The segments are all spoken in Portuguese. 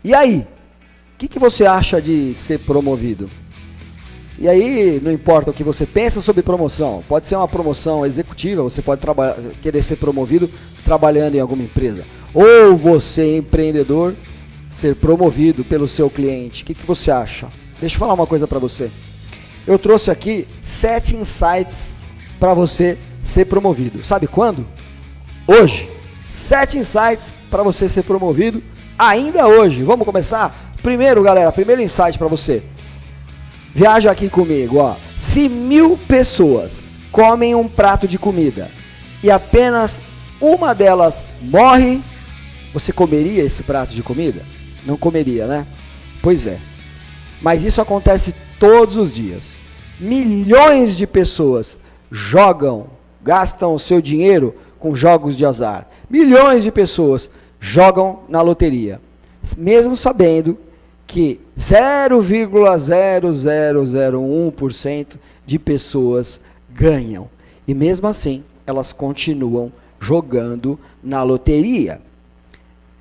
E aí? O que você acha de ser promovido? E aí, não importa o que você pensa sobre promoção. Pode ser uma promoção executiva, você pode querer ser promovido trabalhando em alguma empresa. Ou você, empreendedor, ser promovido pelo seu cliente. O que você acha? Deixa eu falar uma coisa para você. Eu trouxe aqui 7 insights para você ser promovido. Sabe quando? Hoje. 7 insights para você ser promovido ainda hoje. Vamos começar? Primeiro, galera, primeiro insight para você. Viaja aqui comigo, ó. Se 1000 pessoas comem um prato de comida e apenas uma delas morre, você comeria esse prato de comida? Não comeria, né? Pois é. Mas isso acontece todos os dias. Milhões de pessoas gastam o seu dinheiro com jogos de azar. Milhões de pessoas jogam na loteria, mesmo sabendo que 0,0001% de pessoas ganham. E mesmo assim, elas continuam jogando na loteria.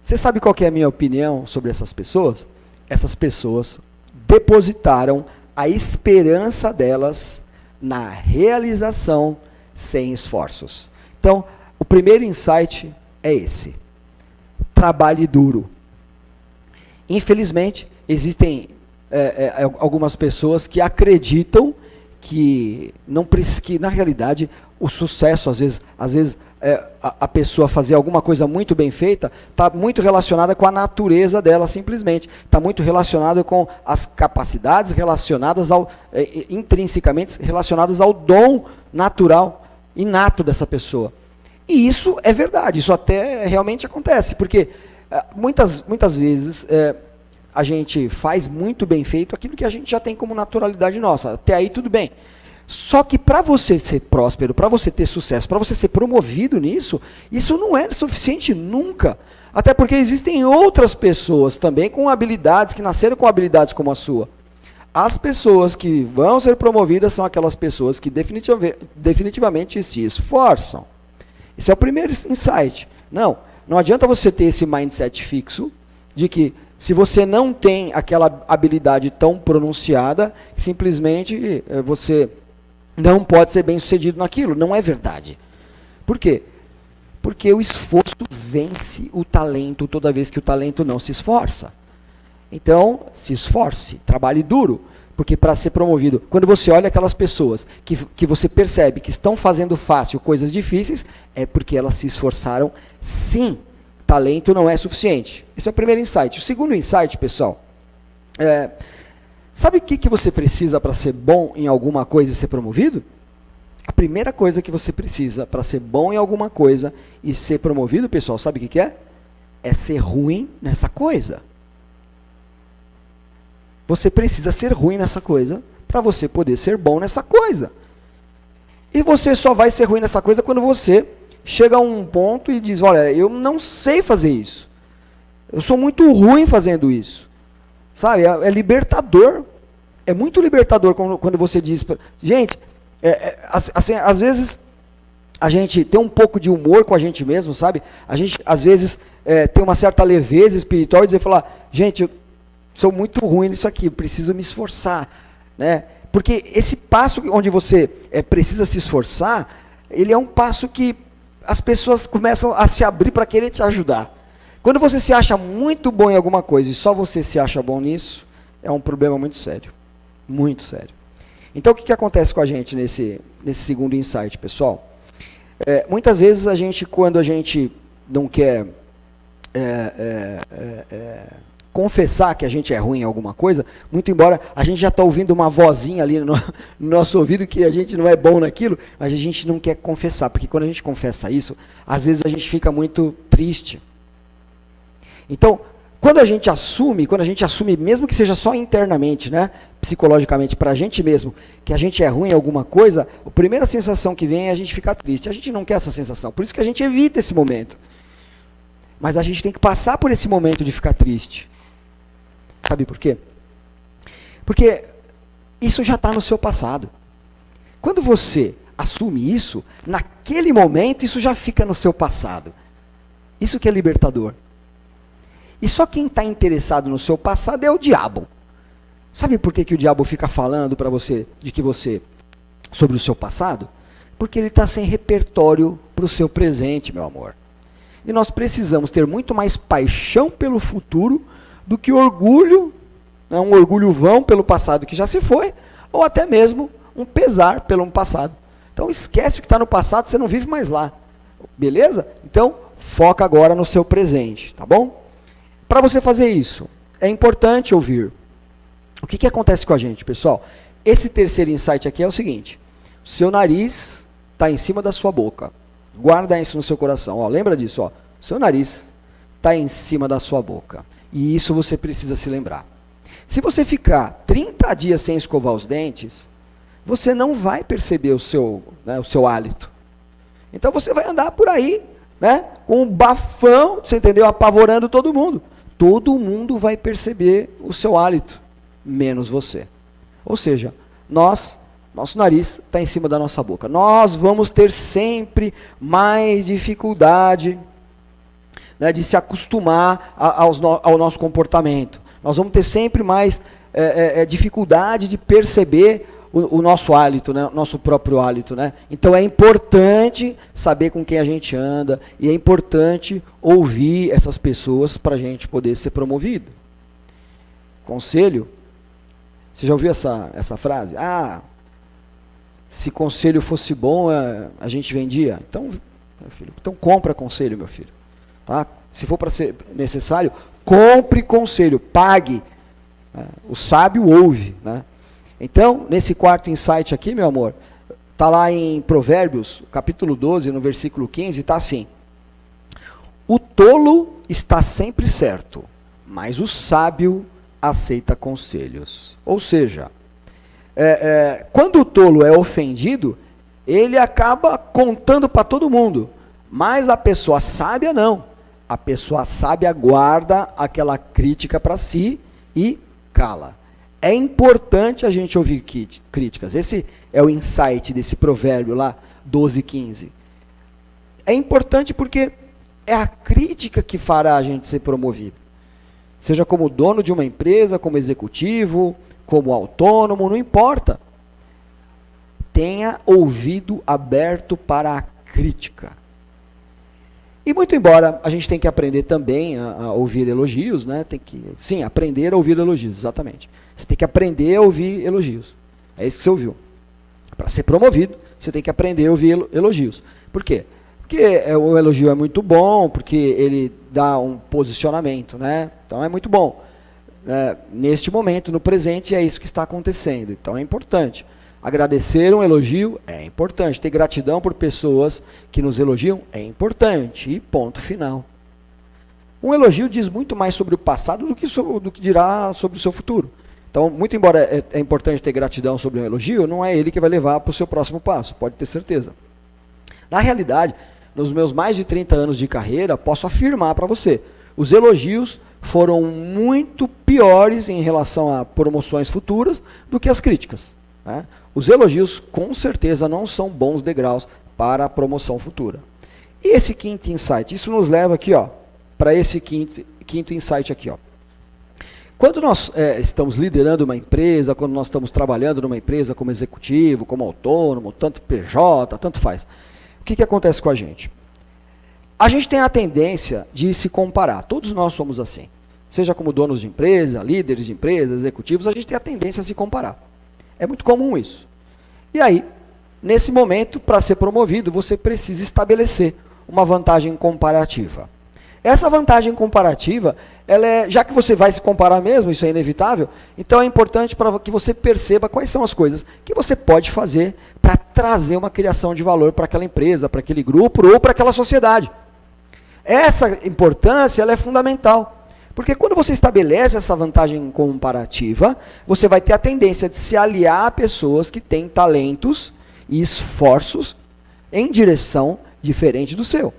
Você sabe qual que é a minha opinião sobre essas pessoas? Essas pessoas depositaram a esperança delas na realização sem esforços. Então, o primeiro insight é esse. Trabalhe duro. Infelizmente, existem algumas pessoas que acreditam que na realidade o sucesso, às vezes a pessoa fazer alguma coisa muito bem feita, está muito relacionada com a natureza dela simplesmente. Está muito relacionado com as capacidades relacionadas intrinsecamente relacionadas ao dom natural, inato dessa pessoa. E isso é verdade, isso até realmente acontece, porque muitas vezes a gente faz muito bem feito aquilo que a gente já tem como naturalidade nossa. Até aí tudo bem. Só que para você ser próspero, para você ter sucesso, para você ser promovido nisso, isso não é suficiente nunca. Até porque existem outras pessoas também com habilidades, que nasceram com habilidades como a sua. As pessoas que vão ser promovidas são aquelas pessoas que definitivamente se esforçam. Esse é o primeiro insight. Não adianta você ter esse mindset fixo de que se você não tem aquela habilidade tão pronunciada, simplesmente você não pode ser bem sucedido naquilo. Não é verdade. Por quê? Porque o esforço vence o talento toda vez que o talento não se esforça. Então, se esforce, trabalhe duro. Porque para ser promovido, quando você olha aquelas pessoas que você percebe que estão fazendo fácil coisas difíceis, é porque elas se esforçaram sim. Talento não é suficiente. Esse é o primeiro insight. O segundo insight, pessoal, sabe o que você precisa para ser bom em alguma coisa e ser promovido? A primeira coisa que você precisa para ser bom em alguma coisa e ser promovido, pessoal, sabe o que é? É ser ruim nessa coisa. Você precisa ser ruim nessa coisa para você poder ser bom nessa coisa. E você só vai ser ruim nessa coisa quando você chega a um ponto e diz, olha, eu não sei fazer isso. Eu sou muito ruim fazendo isso. Sabe, é libertador. É muito libertador quando você diz... Gente, assim, às vezes a gente tem um pouco de humor com a gente mesmo, sabe? A gente, às vezes, tem uma certa leveza espiritual e dizer, falar, gente, eu sou muito ruim nisso aqui, preciso me esforçar, né? Porque esse passo onde você precisa se esforçar, ele é um passo que as pessoas começam a se abrir para querer te ajudar. Quando você se acha muito bom em alguma coisa e só você se acha bom nisso, é um problema muito sério. Muito sério. Então, o que acontece com a gente nesse segundo insight, pessoal? Muitas vezes, quando a gente não quer confessar que a gente é ruim em alguma coisa, muito embora a gente já está ouvindo uma vozinha ali no nosso ouvido que a gente não é bom naquilo, mas a gente não quer confessar, porque quando a gente confessa isso, às vezes a gente fica muito triste. Então, quando a gente assume, mesmo que seja só internamente, né, psicologicamente, para a gente mesmo, que a gente é ruim em alguma coisa, a primeira sensação que vem é a gente ficar triste. A gente não quer essa sensação, por isso que a gente evita esse momento. Mas a gente tem que passar por esse momento de ficar triste. Sabe por quê? Porque isso já está no seu passado. Quando você assume isso, naquele momento isso já fica no seu passado. Isso que é libertador. E só quem está interessado no seu passado é o diabo. Sabe por que o diabo fica falando para você, sobre o seu passado? Porque ele está sem repertório para o seu presente, meu amor. E nós precisamos ter muito mais paixão pelo futuro do que orgulho, né, um orgulho vão pelo passado que já se foi, ou até mesmo um pesar pelo passado. Então esquece o que está no passado, você não vive mais lá. Beleza? Então foca agora no seu presente, tá bom? Para você fazer isso, é importante ouvir. O que acontece com a gente, pessoal? Esse terceiro insight aqui é o seguinte: o seu nariz está em cima da sua boca. Guarda isso no seu coração. Ó, lembra disso? Ó. Seu nariz está em cima da sua boca. E isso você precisa se lembrar. Se você ficar 30 dias sem escovar os dentes, você não vai perceber o seu hálito. Então você vai andar por aí, né, com um bafão, você entendeu? Apavorando todo mundo. Todo mundo vai perceber o seu hálito, menos você. Ou seja, nosso nariz está em cima da nossa boca. Nós vamos ter sempre mais dificuldade, né, de se acostumar ao nosso comportamento. Nós vamos ter sempre mais dificuldade de perceber o nosso hálito, né, nosso próprio hálito. Né? Então é importante saber com quem a gente anda e é importante ouvir essas pessoas para a gente poder ser promovido. Conselho, você já ouviu essa frase? Ah, se conselho fosse bom, a gente vendia. Então, meu filho, então compra conselho, meu filho. Tá? Se for para ser necessário, compre conselho, pague. Né? O sábio ouve. Né? Então, nesse quarto insight aqui, meu amor, está lá em Provérbios, capítulo 12, no versículo 15, está assim: o tolo está sempre certo, mas o sábio aceita conselhos. Ou seja, quando o tolo é ofendido, ele acaba contando para todo mundo, mas a pessoa sábia não. A pessoa sábia guarda aquela crítica para si e cala. É importante a gente ouvir críticas. Esse é o insight desse provérbio lá, 12:15. É importante porque é a crítica que fará a gente ser promovido. Seja como dono de uma empresa, como executivo, como autônomo, não importa. Tenha ouvido aberto para a crítica. E muito embora a gente tem que aprender também a ouvir elogios, né? Sim, aprender a ouvir elogios, exatamente. Você tem que aprender a ouvir elogios. É isso que você ouviu. Para ser promovido, você tem que aprender a ouvir elogios. Por quê? Porque o elogio é muito bom, porque ele dá um posicionamento, né? Então é muito bom. Neste momento, no presente, é isso que está acontecendo. Então é importante. Agradecer um elogio é importante. Ter gratidão por pessoas que nos elogiam é importante. E ponto final. Um elogio diz muito mais sobre o passado do que dirá sobre o seu futuro. Então, muito embora é importante ter gratidão sobre um elogio, não é ele que vai levar para o seu próximo passo, pode ter certeza. Na realidade, nos meus mais de 30 anos de carreira, posso afirmar para você, os elogios foram muito piores em relação a promoções futuras do que as críticas. Né? Os elogios, com certeza, não são bons degraus para a promoção futura. E esse quinto insight, isso nos leva aqui, para esse quinto insight aqui. Quando nós estamos liderando uma empresa, quando nós estamos trabalhando numa empresa como executivo, como autônomo, tanto PJ, tanto faz, o que acontece com a gente? A gente tem a tendência de se comparar, todos nós somos assim. Seja como donos de empresa, líderes de empresas, executivos, a gente tem a tendência a se comparar. É muito comum isso. E aí, nesse momento, para ser promovido, você precisa estabelecer uma vantagem comparativa. Essa vantagem comparativa, já que você vai se comparar mesmo, isso é inevitável, então é importante para que você perceba quais são as coisas que você pode fazer para trazer uma criação de valor para aquela empresa, para aquele grupo ou para aquela sociedade. Essa importância ela é fundamental, porque quando você estabelece essa vantagem comparativa, você vai ter a tendência de se aliar a pessoas que têm talentos e esforços em direção diferente do seu.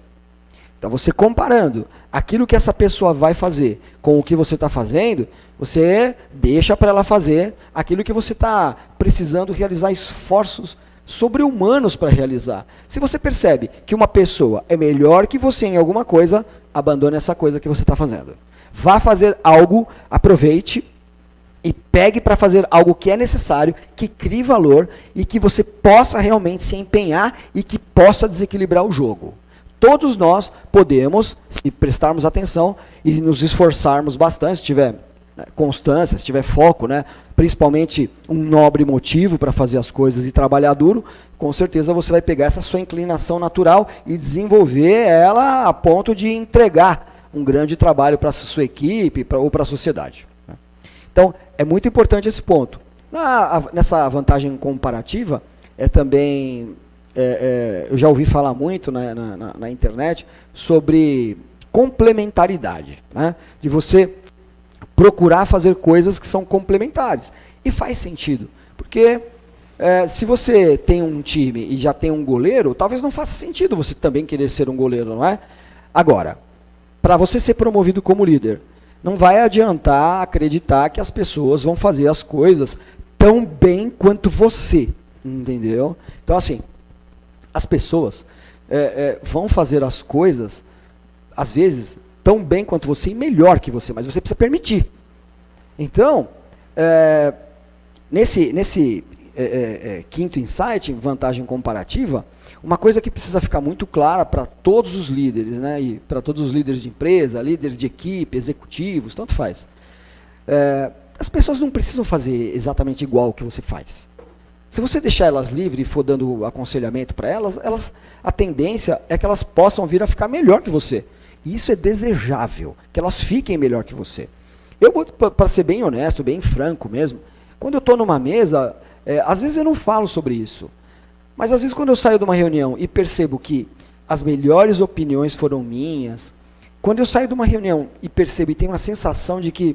Então, você comparando aquilo que essa pessoa vai fazer com o que você está fazendo, você deixa para ela fazer aquilo que você está precisando realizar esforços sobre-humanos para realizar. Se você percebe que uma pessoa é melhor que você em alguma coisa, abandone essa coisa que você está fazendo. Vá fazer algo, aproveite e pegue para fazer algo que é necessário, que crie valor e que você possa realmente se empenhar e que possa desequilibrar o jogo. Todos nós podemos, se prestarmos atenção e nos esforçarmos bastante, se tiver constância, se tiver foco, né, principalmente um nobre motivo para fazer as coisas e trabalhar duro, com certeza você vai pegar essa sua inclinação natural e desenvolver ela a ponto de entregar um grande trabalho para a sua equipe ou para a sociedade. Então, é muito importante esse ponto. Nessa vantagem comparativa, também, eu já ouvi falar muito na internet sobre complementaridade, né? De você procurar fazer coisas que são complementares. E faz sentido, porque se você tem um time e já tem um goleiro, talvez não faça sentido você também querer ser um goleiro, não é? Agora, para você ser promovido como líder, não vai adiantar acreditar que as pessoas vão fazer as coisas tão bem quanto você, entendeu? Então, assim, as pessoas vão fazer as coisas, às vezes, tão bem quanto você e melhor que você, mas você precisa permitir. Então, nesse quinto insight, vantagem comparativa, uma coisa que precisa ficar muito clara para todos os líderes, né, e para todos os líderes de empresa, líderes de equipe, executivos, tanto faz. As pessoas não precisam fazer exatamente igual o que você faz. Se você deixar elas livres e for dando aconselhamento para elas, a tendência é que elas possam vir a ficar melhor que você. E isso é desejável, que elas fiquem melhor que você. Eu vou, para ser bem honesto, bem franco mesmo, quando eu estou numa mesa, às vezes eu não falo sobre isso. Mas às vezes quando eu saio de uma reunião e percebo que as melhores opiniões foram minhas, quando eu saio de uma reunião e percebo e tenho uma sensação de que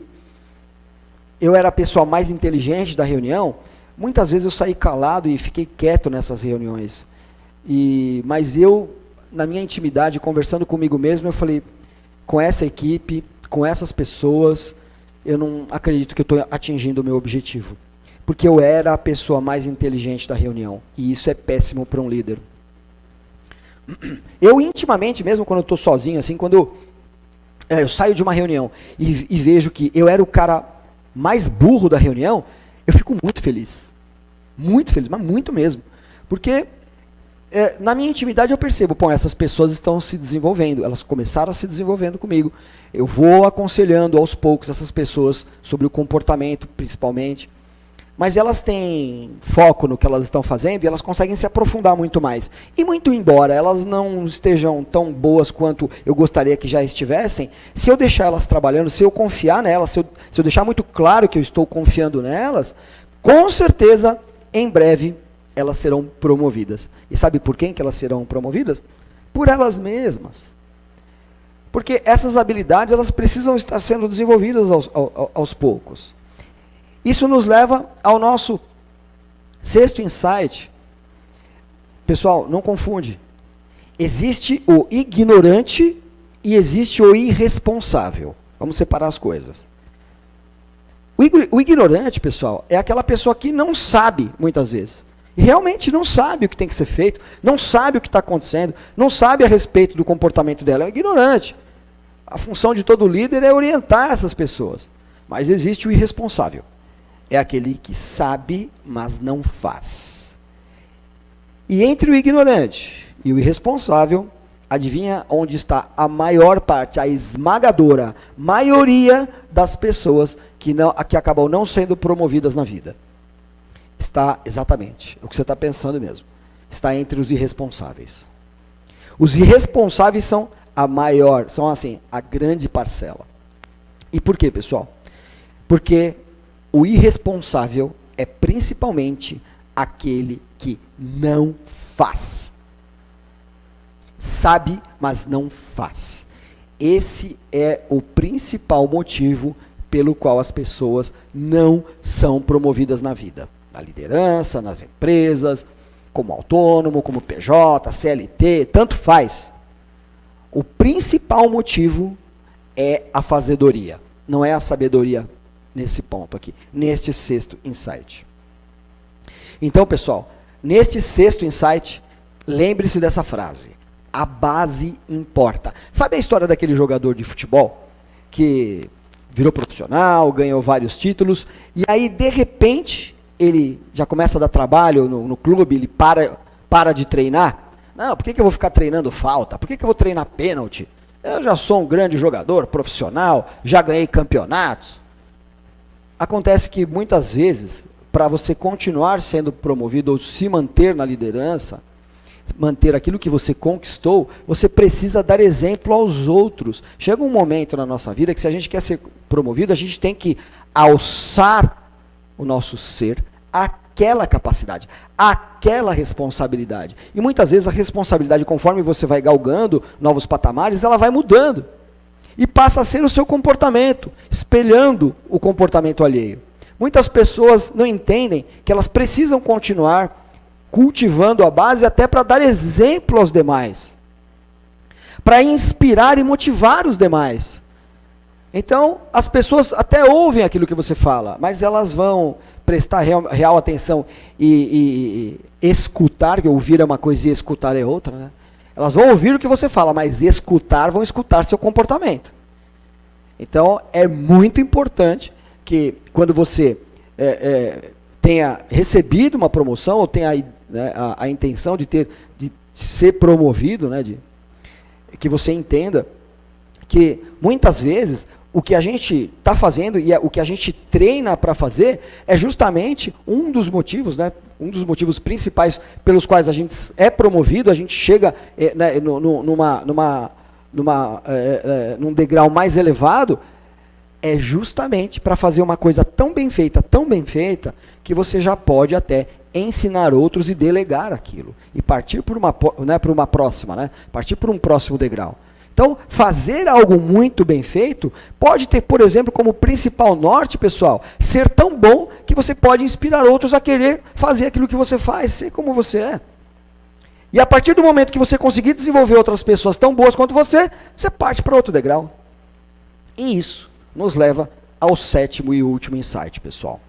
eu era a pessoa mais inteligente da reunião, muitas vezes eu saí calado e fiquei quieto nessas reuniões. Mas eu, na minha intimidade, conversando comigo mesmo, eu falei, com essa equipe, com essas pessoas, eu não acredito que eu estou atingindo o meu objetivo. Porque eu era a pessoa mais inteligente da reunião. E isso é péssimo para um líder. Eu intimamente, mesmo quando eu estou sozinho, assim, quando eu saio de uma reunião e vejo que eu era o cara mais burro da reunião, eu fico muito feliz. Muito feliz, mas muito mesmo. Porque na minha intimidade eu percebo, pô, essas pessoas estão se desenvolvendo, elas começaram a se desenvolvendo comigo. Eu vou aconselhando aos poucos essas pessoas sobre o comportamento, principalmente. Mas elas têm foco no que elas estão fazendo e elas conseguem se aprofundar muito mais. E muito embora elas não estejam tão boas quanto eu gostaria que já estivessem, se eu deixar elas trabalhando, se eu confiar nelas, se eu deixar muito claro que eu estou confiando nelas, com certeza, em breve, elas serão promovidas. E sabe por quem que elas serão promovidas? Por elas mesmas. Porque essas habilidades elas precisam estar sendo desenvolvidas aos poucos. Isso nos leva ao nosso sexto insight. Pessoal, não confunde. Existe o ignorante e existe o irresponsável. Vamos separar as coisas. O ignorante, pessoal, é aquela pessoa que não sabe, muitas vezes. E realmente não sabe o que tem que ser feito, não sabe o que está acontecendo, não sabe a respeito do comportamento dela. É um ignorante. A função de todo líder é orientar essas pessoas. Mas existe o irresponsável. É aquele que sabe, mas não faz. E entre o ignorante e o irresponsável, adivinha onde está a maior parte, a esmagadora maioria das pessoas que acabam não sendo promovidas na vida? Está exatamente, o que você está pensando mesmo. Está entre os irresponsáveis. Os irresponsáveis são são assim, a grande parcela. E por quê, pessoal? Porque o irresponsável é principalmente aquele que não faz. Sabe, mas não faz. Esse é o principal motivo pelo qual as pessoas não são promovidas na vida. Na liderança, nas empresas, como autônomo, como PJ, CLT, tanto faz. O principal motivo é a fazedoria, não é a sabedoria nesse ponto aqui, neste sexto insight. Então, pessoal, neste sexto insight, lembre-se dessa frase: a base importa. Sabe a história daquele jogador de futebol que virou profissional, ganhou vários títulos, e aí, de repente, ele já começa a dar trabalho no clube, ele para de treinar. Não, por que eu vou ficar treinando falta? Por que eu vou treinar pênalti? Eu já sou um grande jogador, profissional, já ganhei campeonatos. Acontece que, muitas vezes, para você continuar sendo promovido ou se manter na liderança, manter aquilo que você conquistou, você precisa dar exemplo aos outros. Chega um momento na nossa vida que, se a gente quer ser promovido, a gente tem que alçar o nosso ser àquela capacidade, àquela responsabilidade. E muitas vezes a responsabilidade, conforme você vai galgando novos patamares, ela vai mudando. E passa a ser o seu comportamento, espelhando o comportamento alheio. Muitas pessoas não entendem que elas precisam continuar cultivando a base até para dar exemplo aos demais, para inspirar e motivar os demais. Então, as pessoas até ouvem aquilo que você fala, mas elas vão prestar real atenção e escutar, que ouvir é uma coisa e escutar é outra, né? Elas vão ouvir o que você fala, mas vão escutar seu comportamento. Então, é muito importante que, quando você tenha recebido uma promoção, ou tenha a intenção de ser promovido, né, que você entenda que, muitas vezes, o que a gente está fazendo e o que a gente treina para fazer é justamente um dos motivos, né, um dos motivos principais pelos quais a gente é promovido, a gente chega num degrau mais elevado, é justamente para fazer uma coisa tão bem feita, que você já pode até ensinar outros e delegar aquilo. E partir por uma próxima, né? Partir por um próximo degrau. Então, fazer algo muito bem feito pode ter, por exemplo, como principal norte, pessoal, ser tão bom que você pode inspirar outros a querer fazer aquilo que você faz, ser como você é. E a partir do momento que você conseguir desenvolver outras pessoas tão boas quanto você parte para outro degrau. E isso nos leva ao 7º e último insight, pessoal.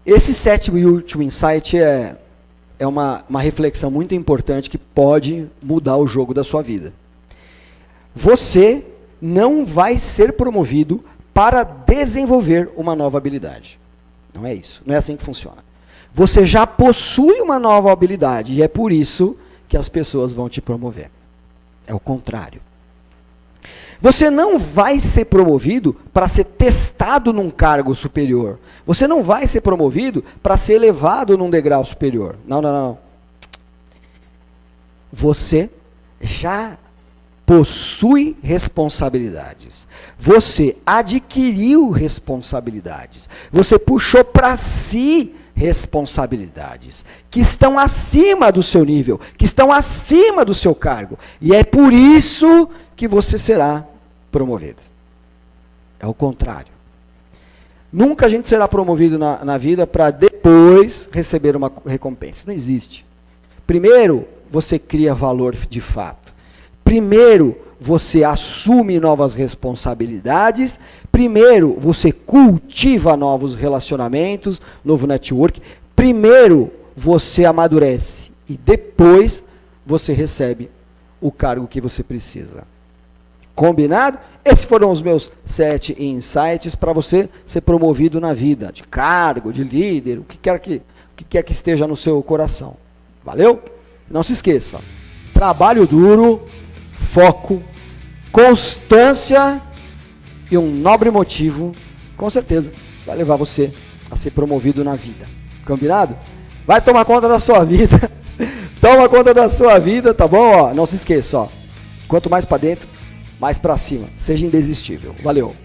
Esse 7º e último insight é uma reflexão muito importante que pode mudar o jogo da sua vida. Você não vai ser promovido para desenvolver uma nova habilidade. Não é isso. Não é assim que funciona. Você já possui uma nova habilidade e é por isso que as pessoas vão te promover. É o contrário. Você não vai ser promovido para ser testado num cargo superior. Você não vai ser promovido para ser elevado num degrau superior. Não. Você já possui responsabilidades. Você adquiriu responsabilidades. Você puxou para si responsabilidades que estão acima do seu nível, que estão acima do seu cargo. E é por isso que você será promovido. É o contrário. Nunca a gente será promovido na vida para depois receber uma recompensa. Não existe. Primeiro, você cria valor de fato. Primeiro, você assume novas responsabilidades. Primeiro, você cultiva novos relacionamentos, novo network. Primeiro, você amadurece. E depois, você recebe o cargo que você precisa. Combinado? Esses foram os meus 7 insights para você ser promovido na vida, de cargo, de líder, o que quer que esteja no seu coração. Valeu? Não se esqueça, trabalho duro, foco, constância e um nobre motivo, com certeza, vai levar você a ser promovido na vida. Combinado? Vai tomar conta da sua vida. Toma conta da sua vida, tá bom? Ó, não se esqueça, ó. Quanto mais para dentro, mais para cima. Seja indesistível. Valeu.